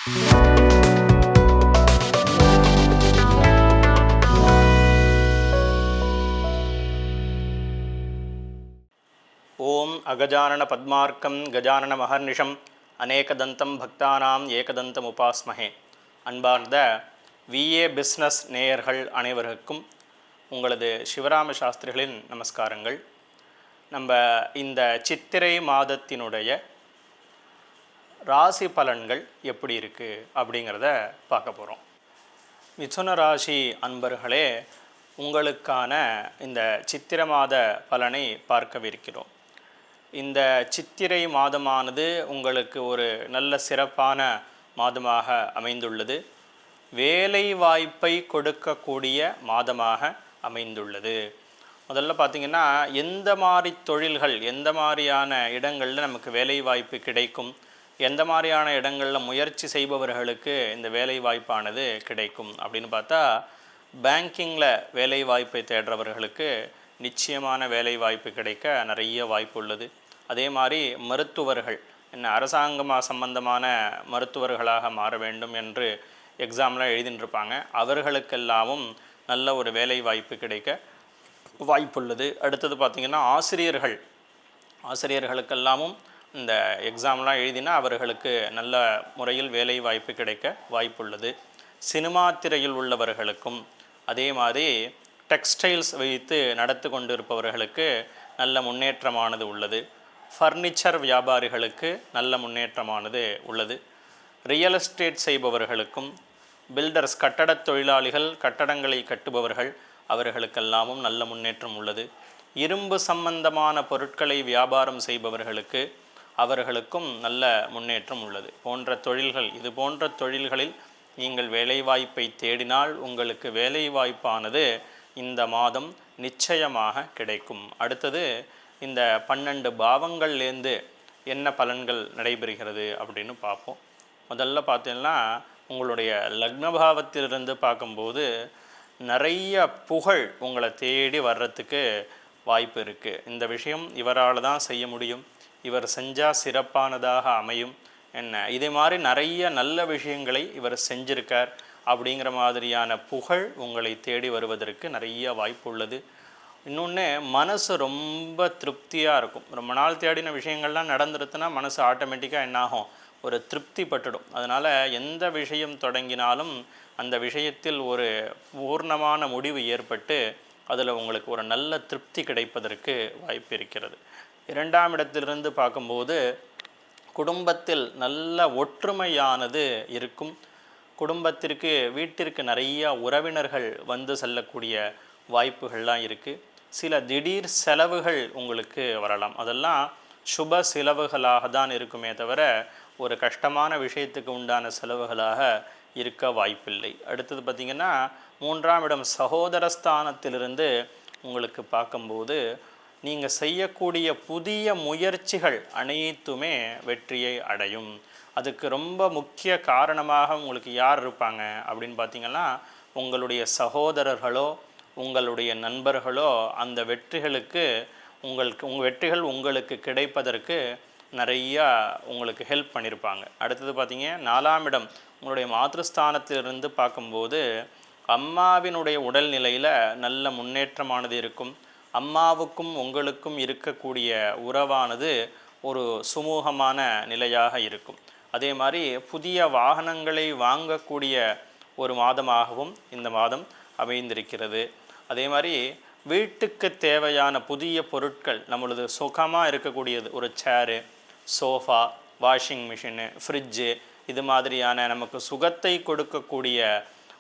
ஓம் அகஜானன பத்மார்க்கம் கஜானன மகர்நிஷம் அநேகதந்தம் பக்தானாம் ஏகதந்தம் உபாஸ்மஹே. அன்பார்ந்த VA business நேயர்கள் அனைவருக்கும் உங்களது சிவராம சாஸ்திரிகளின் நமஸ்காரங்கள். நம்ம இந்த சித்திரை மாதத்தினுடைய ராசி பலன்கள் எப்படி இருக்குது அப்படிங்கிறத பார்க்க போகிறோம். மிதுன ராசி அன்பர்களே, உங்களுக்கான இந்த சித்திரை மாத பலனை பார்க்கவிருக்கிறோம். இந்த சித்திரை மாதமானது உங்களுக்கு ஒரு நல்ல சிறப்பான மாதமாக அமைந்துள்ளது. வேலை வாய்ப்பை கொடுக்கக்கூடிய மாதமாக அமைந்துள்ளது. முதல்ல பார்த்திங்கன்னா, எந்த மாதிரி தொழில்கள், எந்த மாதிரியான இடங்களில் நமக்கு வேலை வாய்ப்பு கிடைக்கும், எந்த மாதிரியான இடங்களில் முயற்சி செய்பவர்களுக்கு இந்த வேலை வாய்ப்பானது கிடைக்கும் அப்படின்னு பார்த்தா, பேங்கிங்கில் வேலை வாய்ப்பை தேடுறவர்களுக்கு நிச்சயமான வேலை வாய்ப்பு கிடைக்க நிறைய வாய்ப்பு உள்ளது. அதே மாதிரி மருத்துவர்கள், அரசாங்கமாக சம்பந்தமான மருத்துவர்களாக மாற வேண்டும் என்று எக்ஸாம்லாம் எழுதிட்டுருப்பாங்க, அவர்களுக்கெல்லாமும் நல்ல ஒரு வேலை வாய்ப்பு கிடைக்க வாய்ப்புள்ளது. அடுத்தது பார்த்திங்கன்னா, ஆசிரியர்களுக்கெல்லாமும் இந்த எக்ஸாம்லாம் எழுதினா அவர்களுக்கு நல்ல முறையில் வேலை வாய்ப்பு கிடைக்க வாய்ப்புள்ளது. சினிமா திரையில் உள்ளவர்களுக்கும், அதே மாதிரி டெக்ஸ்டைல்ஸ் வைத்து நடத்து கொண்டு இருப்பவர்களுக்கு நல்ல முன்னேற்றமானது உள்ளது. ஃபர்னிச்சர் வியாபாரிகளுக்கு நல்ல முன்னேற்றமானது உள்ளது. ரியல் எஸ்டேட் செய்பவர்களுக்கும், பில்டர்ஸ் கட்டடத் தொழிலாளிகள், கட்டடங்களை கட்டுபவர்கள், அவர்களுக்கெல்லாமும் நல்ல முன்னேற்றம் உள்ளது. இரும்பு சம்பந்தமான பொருட்களை வியாபாரம் செய்பவர்களுக்கு, அவர்களுக்கும் நல்ல முன்னேற்றம் உள்ளது. இது போன்ற தொழில்களில் நீங்கள் வேலைவாய்ப்பை தேடினால் உங்களுக்கு வேலைவாய்ப்பானது இந்த மாதம் நிச்சயமாக கிடைக்கும். அடுத்தது, இந்த 12 பாவங்கள்லேருந்து என்ன பலன்கள் நடைபெறுகிறது அப்படின்னு பார்ப்போம். முதல்ல பார்த்தீங்கன்னா, உங்களுடைய லக்னபாவத்திலிருந்து பார்க்கும்போது நிறைய புகழ் உங்களை தேடி வர்றதுக்கு வாய்ப்பு இருக்குது. இந்த விஷயம் இவரால் தான் செய்ய முடியும், இவர் செஞ்சால் சிறப்பானதாக அமையும், இதே மாதிரி நிறைய நல்ல விஷயங்களை இவர் செஞ்சிருக்கார் அப்படிங்கிற மாதிரியான புகழ் உங்களை தேடி வருவதற்கு நிறைய வாய்ப்பு உள்ளது. இன்னொன்று, மனசு ரொம்ப திருப்தியாக இருக்கும். ரொம்ப நாள் தேடின விஷயங்கள்லாம் நடந்துருச்சுன்னா மனசு ஆட்டோமேட்டிக்காக என்னாகும், ஒரு திருப்தி பட்டுடும். அதனால் எந்த விஷயம் தொடங்கினாலும் அந்த விஷயத்தில் ஒரு பூர்ணமான முடிவு ஏற்பட்டு அதில் உங்களுக்கு ஒரு நல்ல திருப்தி கிடைப்பதற்கு வாய்ப்பு இருக்கிறது. 2ஆம் இடத்திலிருந்து பார்க்கும்போது குடும்பத்தில் நல்ல ஒற்றுமையானது இருக்கும். குடும்பத்திற்கு, வீட்டிற்கு நிறைய உறவினர்கள் வந்து செல்லக்கூடிய வாய்ப்புகள்லாம் இருக்குது. சில திடீர் செலவுகள் உங்களுக்கு வரலாம். அதெல்லாம் சுப செலவுகளாக தான் இருக்குமே தவிர ஒரு கஷ்டமான விஷயத்துக்கு உண்டான செலவுகளாக இருக்க வாய்ப்பில்லை. அடுத்தது பார்த்திங்கன்னா, 3ஆம் இடம் சகோதரஸ்தானத்திலிருந்து உங்களுக்கு பார்க்கும்போது நீங்கள் செய்யக்கூடிய புதிய முயற்சிகள் அனைத்துமே வெற்றியை அடையும். அதுக்கு ரொம்ப முக்கிய காரணமாக உங்களுக்கு யார் இருப்பாங்க அப்படின்னு பார்த்திங்கன்னா, உங்களுடைய சகோதரர்களோ உங்களுடைய நண்பர்களோ அந்த வெற்றிகளுக்கு உங்கள் வெற்றிகள் உங்களுக்கு கிடைப்பதற்கு நிறையா உங்களுக்கு ஹெல்ப் பண்ணியிருப்பாங்க. அடுத்தது பார்த்திங்க, 4ஆம் இடம் உங்களுடைய மாதൃஸ்தானத்திலிருந்து பார்க்கும்போது அம்மாவினுடைய உடல்நிலையில் நல்ல முன்னேற்றமானது இருக்கும். அம்மாவுக்கும் உங்களுக்கும் இருக்கக்கூடிய உறவானது ஒரு சுமூகமான நிலையாக இருக்கும். அதே மாதிரி புதிய வாகனங்களை வாங்கக்கூடிய ஒரு மாதமாகவும் இந்த மாதம் அமைந்திருக்கிறது. அதே மாதிரி வீட்டுக்கு தேவையான புதிய பொருட்கள், நம்மளது சுகமாக இருக்கக்கூடியது, ஒரு சேரு, சோஃபா, வாஷிங் மிஷினு, ஃப்ரிட்ஜு, இது மாதிரியான நமக்கு சுகத்தை கொடுக்கக்கூடிய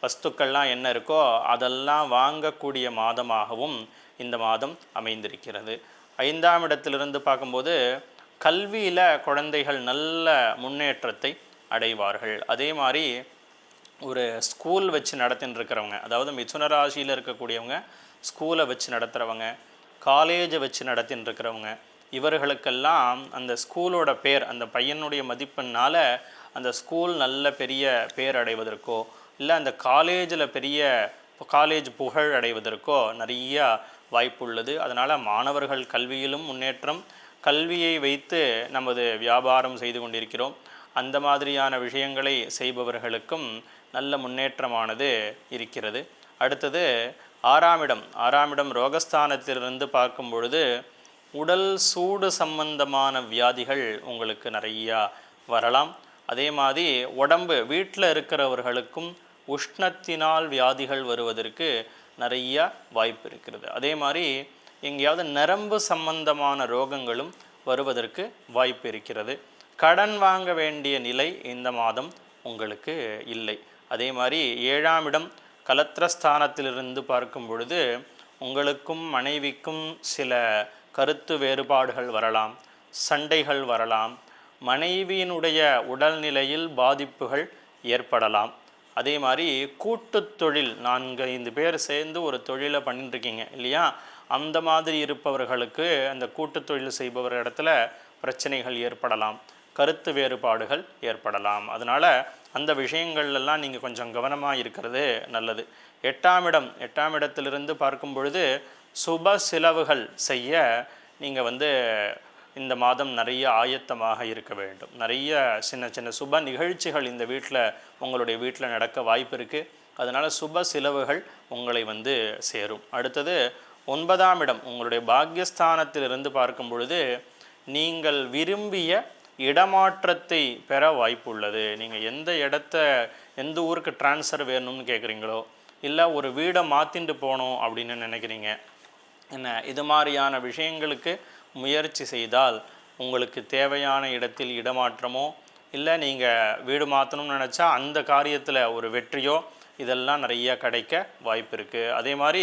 வஸ்துக்கள்லாம் என்ன இருக்கோ அதெல்லாம் வாங்கக்கூடிய மாதமாகவும் இந்த மாதம் அமைந்திருக்கிறது. 5ஆம் இடத்திலிருந்து பார்க்கும்போது கல்வியில் குழந்தைகள் நல்ல முன்னேற்றத்தை அடைவார்கள். அதே மாதிரி ஒரு ஸ்கூல் வச்சு நடத்தின்னு இருக்கிறவங்க, அதாவது மிதுன ராசியில் இருக்கக்கூடியவங்க, ஸ்கூலை வச்சு நடத்துகிறவங்க, காலேஜை வச்சு நடத்தின்னு இருக்கிறவங்க, இவர்களுக்கெல்லாம் அந்த ஸ்கூலோட பேர், அந்த பையனுடைய மதிப்பெண்ணால் அந்த ஸ்கூல் நல்ல பெரிய பேர் அடைவதற்கோ, இல்லை அந்த காலேஜ் புகழ் அடைவதற்கோ நிறைய வாய்ப்பு உள்ளது. அதனால் மாணவர்கள் கல்வியிலும் முன்னேற்றம், கல்வியை வைத்து நமது வியாபாரம் செய்து கொண்டிருக்கிறோம், அந்த மாதிரியான விஷயங்களை செய்பவர்களுக்கும் நல்ல முன்னேற்றமானது இருக்கிறது. அடுத்தது ஆறாம் இடம் ரோகஸ்தானத்திலிருந்து பார்க்கும் பொழுது உடல் சூடு சம்பந்தமான வியாதிகள் உங்களுக்கு நிறையா வரலாம். அதே மாதிரி உடம்பு வீட்டில் இருக்கிறவர்களுக்கும் உஷ்ணத்தினால் வியாதிகள் வருவதற்கு நிறைய வாய்ப்பு இருக்கிறது. அதே மாதிரி எங்கேயாவது நரம்பு சம்பந்தமான ரோகங்களும் வருவதற்கு வாய்ப்பு இருக்கிறது. கடன் வாங்க வேண்டிய நிலை இந்த மாதம் உங்களுக்கு இல்லை. அதே மாதிரி 7ஆம் இடம் கலத்திரஸ்தானத்திலிருந்து பார்க்கும் பொழுது உங்களுக்கும் மனைவிக்கும் சில கருத்து வேறுபாடுகள் வரலாம், சண்டைகள் வரலாம், மனைவியினுடைய உடல்நிலையில் பாதிப்புகள் ஏற்படலாம். அதே மாதிரி கூட்டு தொழில் 4-5 பேர் சேர்ந்து ஒரு தொழிலை பண்ணிட்டுருக்கீங்க இல்லையா, அந்த மாதிரி இருப்பவர்களுக்கு அந்த கூட்டு தொழில் செய்பவர் இடத்துல பிரச்சனைகள் ஏற்படலாம், கருத்து வேறுபாடுகள் ஏற்படலாம். அதனால் அந்த விஷயங்கள்லாம் நீங்கள் கொஞ்சம் கவனமாக இருக்கிறது நல்லது. 8ஆம் இடத்திலிருந்து பார்க்கும் பொழுது சுப செலவுகள் செய்ய நீங்கள் இந்த மாதம் நிறைய ஆயத்தமாக இருக்க வேண்டும். நிறைய சின்ன சின்ன சுப நிகழ்ச்சிகள் இந்த வீட்டில் உங்களுடைய வீட்டில் நடக்க வாய்ப்பு இருக்குது. அதனால் சுப செலவுகள் உங்களை சேரும். அடுத்தது 9ஆம் இடம் உங்களுடைய பாக்யஸ்தானத்திலிருந்து பார்க்கும் பொழுது நீங்கள் விரும்பிய இடமாற்றத்தை பெற வாய்ப்பு உள்ளது. நீங்கள் எந்த ஊருக்கு டிரான்ஸ்ஃபர் வேணும்னு கேட்குறீங்களோ, இல்லை ஒரு வீடை மாற்றிட்டு போகணும் அப்படின்னு நினைக்கிறீங்க இது மாதிரியான விஷயங்களுக்கு முயற்சி செய்தால் உங்களுக்கு தேவையான இடத்தில் இடமாற்றமோ, இல்லை நீங்கள் வீடு மாற்றணும்னு நினச்சா அந்த காரியத்தில் ஒரு வெற்றியோ இதெல்லாம் நிறைய கிடைக்க வாய்ப்பு இருக்குது. அதே மாதிரி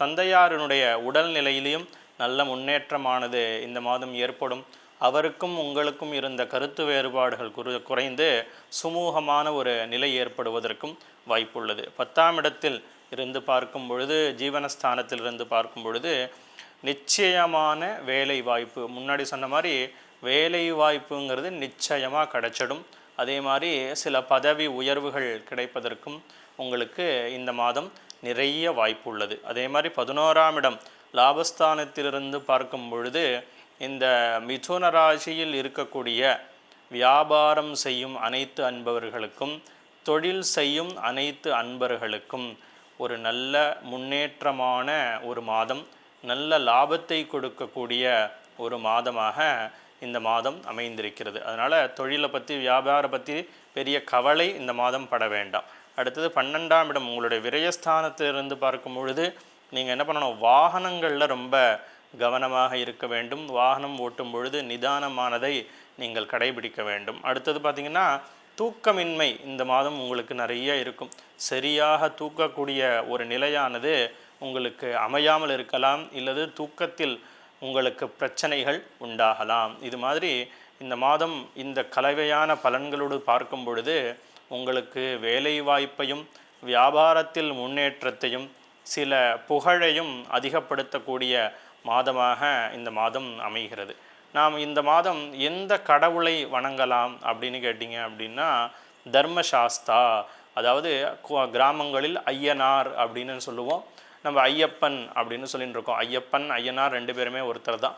தந்தையாரினுடைய உடல்நிலையிலையும் நல்ல முன்னேற்றமானது இந்த மாதம் ஏற்படும். அவருக்கும் உங்களுக்கும் இருந்த கருத்து வேறுபாடுகள் குறைந்து சுமூகமான ஒரு நிலை ஏற்படுவதற்கும் வாய்ப்புள்ளது. 10ஆம் இடத்தில் இருந்து பார்க்கும் பொழுது ஜீவனஸ்தானத்தில் இருந்து பார்க்கும் பொழுது நிச்சயமான வேலை வாய்ப்பு, முன்னாடி சொன்ன மாதிரி வேலை வாய்ப்புங்கிறது நிச்சயமாக கிடைச்சிடும். அதே மாதிரி சில பதவி உயர்வுகள் கிடைப்பதற்கும் உங்களுக்கு இந்த மாதம் நிறைய வாய்ப்பு உள்ளது. அதே மாதிரி 11ஆம் இடம் லாபஸ்தானத்திலிருந்து பார்க்கும் பொழுது இந்த மிதுன ராசியில் இருக்கக்கூடிய வியாபாரம் செய்யும் அனைத்து அன்பர்களுக்கும், தொழில் செய்யும் அனைத்து அன்பர்களுக்கும் ஒரு நல்ல முன்னேற்றமான ஒரு மாதம், நல்ல லாபத்தை கொடுக்கக்கூடிய ஒரு மாதமாக இந்த மாதம் அமைந்திருக்கிறது. அதனால் தொழிலை பற்றி வியாபாரம் பற்றி பெரிய கவலை இந்த மாதம் பட வேண்டாம். அடுத்தது 12ஆம் இடம் உங்களுடைய விரயஸ்தானத்திலிருந்து பார்க்கும் பொழுது நீங்கள் என்ன பண்ணணும், வாகனங்களில் ரொம்ப கவனமாக இருக்க வேண்டும். வாகனம் ஓட்டும் பொழுது நிதானமானதை நீங்கள் கடைபிடிக்க வேண்டும். அடுத்தது பார்த்திங்கன்னா தூக்கமின்மை இந்த மாதம் உங்களுக்கு நிறைய இருக்கும். சரியாக தூக்கக்கூடிய ஒரு நிலையானது உங்களுக்கு அமையாமல் இருக்கலாம், இல்லது தூக்கத்தில் உங்களுக்கு பிரச்சனைகள் உண்டாகலாம். இது மாதிரி இந்த மாதம் இந்த கலவையான பலன்களோடு பார்க்கும் பொழுது உங்களுக்கு வேலை வாய்ப்பையும் வியாபாரத்தில் முன்னேற்றத்தையும் சில புகழையும் அதிகப்படுத்தக்கூடிய மாதமாக இந்த மாதம் அமைகிறது. நாம் இந்த மாதம் எந்த கடவுளை வணங்கலாம் அப்படின்னு கேட்டிங்க அப்படின்னா தர்மசாஸ்தா, அதாவது கிராமங்களில் ஐயனார் அப்படின்னு சொல்லுவோம். நம்ம ஐயப்பன் அப்படின்னு சொல்லிட்டு இருக்கோம். ஐயப்பன் ஐயனார் 2 பேருமே ஒருத்தர் தான்.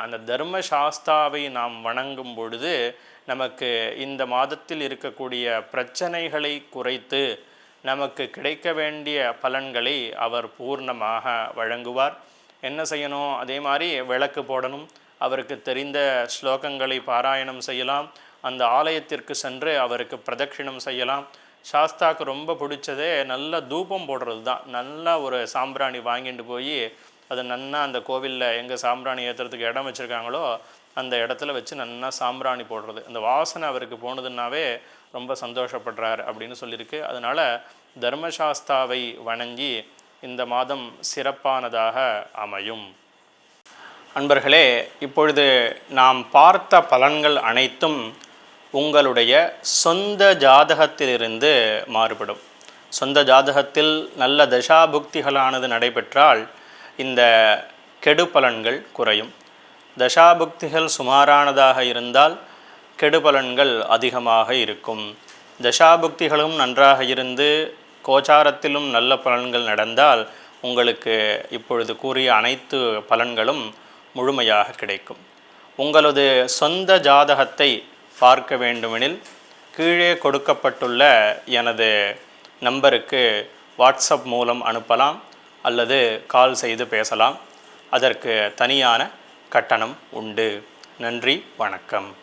அந்த தர்மசாஸ்தாவை நாம் வணங்கும் பொழுது நமக்கு இந்த மாதத்தில் இருக்கக்கூடிய பிரச்சனைகளை குறைத்து நமக்கு கிடைக்க வேண்டிய பலன்களை அவர் பூர்ணமாக வழங்குவார். என்ன செய்யணும், அதே மாதிரி விளக்கு போடணும், அவருக்கு தெரிந்த ஸ்லோகங்களை பாராயணம் செய்யலாம், அந்த ஆலயத்திற்கு சென்று அவருக்கு பிரதட்சிணம் செய்யலாம். சாஸ்தாவுக்கு ரொம்ப பிடிச்சதே நல்ல தூபம் போடுறது தான். நல்லா ஒரு சாம்பிராணி வாங்கிட்டு போய் அதை நன்னா அந்த கோவிலில் எங்கே சாம்பிராணி ஏற்றுறதுக்கு இடம் வச்சுருக்காங்களோ அந்த இடத்துல வச்சு நன்னா சாம்பிராணி போடுறது. அந்த வாசனை அவருக்கு போனதுன்னாவே ரொம்ப சந்தோஷப்படுறார் அப்படின்னு சொல்லியிருக்கு. அதனால் தர்மசாஸ்தாவை வணங்கி இந்த மாதம் சிறப்பானதாக அமையும். அன்பர்களே, இப்பொழுது நாம் பார்த்த பலன்கள் அனைத்தும் உங்களுடைய சொந்த ஜாதகத்திலிருந்து மாறுபடும். சொந்த ஜாதகத்தில் நல்ல தசாபுக்திகளானது நடைபெற்றால் இந்த கெடு பலன்கள் குறையும். தசாபுக்திகள் சுமாரானதாக இருந்தால் கெடு பலன்கள் அதிகமாக இருக்கும். தசாபுக்திகளும் நன்றாக இருந்து கோச்சாரத்திலும் நல்ல பலன்கள் நடந்தால் உங்களுக்கு இப்பொழுது கூறிய அனைத்து பலன்களும் முழுமையாக கிடைக்கும். உங்களது சொந்த ஜாதகத்தை பார்க்க வேண்டுமெனில் கீழே கொடுக்கப்பட்டுள்ள எனது நம்பருக்கு வாட்ஸ்அப் மூலம் அனுப்பலாம் அல்லது கால் செய்து பேசலாம். அதற்கு தனியான கட்டணம் உண்டு. நன்றி, வணக்கம்.